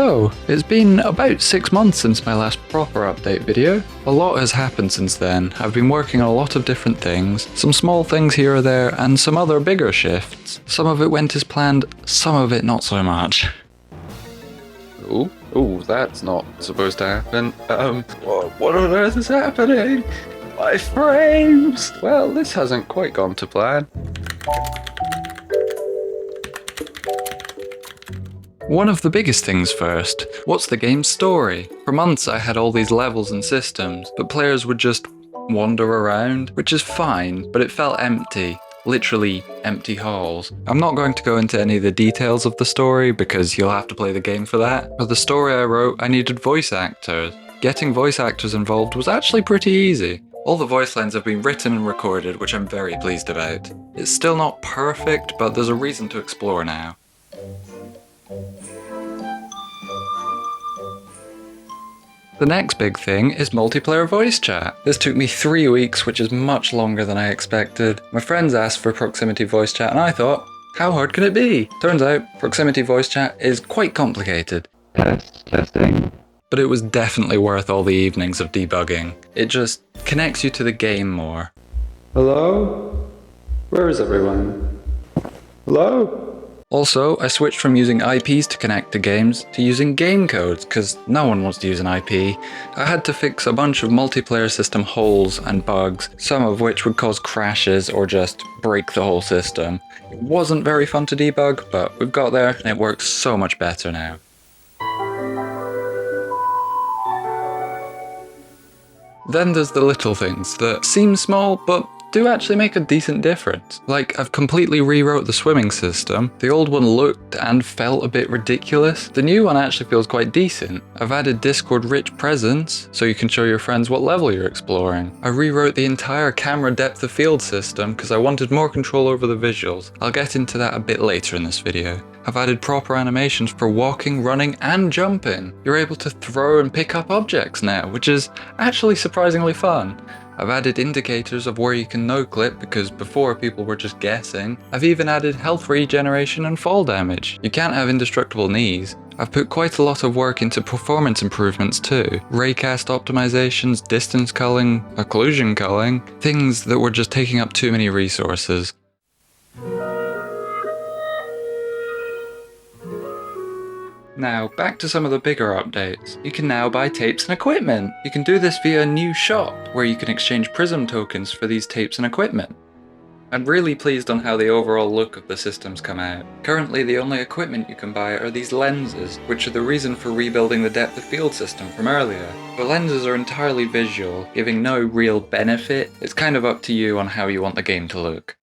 So, it's been about 6 months since my last proper update video. A lot has happened since then. I've been working on a lot of different things, some small things here or there, and some other bigger shifts. Some of it went as planned, some of it not so much. Oh, that's not supposed to happen. What on earth is happening? My frames! Well, this hasn't quite gone to plan. One of the biggest things first. What's the game's story? For months I had all these levels and systems, but players would just wander around, which is fine, but it felt empty. Literally empty halls. I'm not going to go into any of the details of the story because you'll have to play the game for that. For the story I wrote, I needed voice actors. Getting voice actors involved was actually pretty easy. All the voice lines have been written and recorded, which I'm very pleased about. It's still not perfect, but there's a reason to explore now. The next big thing is multiplayer voice chat. This took me 3 weeks, which is much longer than I expected. My friends asked for proximity voice chat and I thought, how hard can it be? Turns out, proximity voice chat is quite complicated. Testing. But it was definitely worth all the evenings of debugging. It just connects you to the game more. Hello? Where is everyone? Hello? Also, I switched from using IPs to connect to games to using game codes, because no one wants to use an IP. I had to fix a bunch of multiplayer system holes and bugs, some of which would cause crashes or just break the whole system. It wasn't very fun to debug, but we've got there and it works so much better now. Then there's the little things that seem small, but do actually make a decent difference. Like, I've completely rewrote the swimming system. The old one looked and felt a bit ridiculous. The new one actually feels quite decent. I've added Discord rich presence, so you can show your friends what level you're exploring. I rewrote the entire camera depth of field system because I wanted more control over the visuals. I'll get into that a bit later in this video. I've added proper animations for walking, running, and jumping. You're able to throw and pick up objects now, which is actually surprisingly fun. I've added indicators of where you can no-clip because before people were just guessing. I've even added health regeneration and fall damage. You can't have indestructible knees. I've put quite a lot of work into performance improvements too. Raycast optimizations, distance culling, occlusion culling, things that were just taking up too many resources. Now, back to some of the bigger updates. You can now buy tapes and equipment. You can do this via a new shop, where you can exchange Prism tokens for these tapes and equipment. I'm really pleased on how the overall look of the system's come out. Currently, the only equipment you can buy are these lenses, which are the reason for rebuilding the depth of field system from earlier. The lenses are entirely visual, giving no real benefit. It's kind of up to you on how you want the game to look.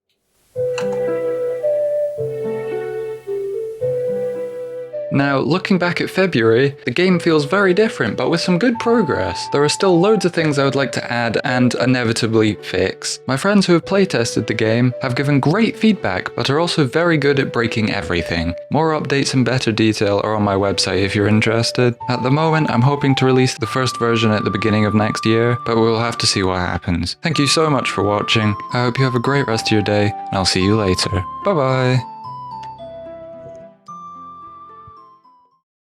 Now, looking back at February, the game feels very different, but with some good progress. There are still loads of things I would like to add and inevitably fix. My friends who have playtested the game have given great feedback, but are also very good at breaking everything. More updates and better detail are on my website if you're interested. At the moment, I'm hoping to release the first version at the beginning of next year, but we'll have to see what happens. Thank you so much for watching. I hope you have a great rest of your day, and I'll see you later. Bye bye!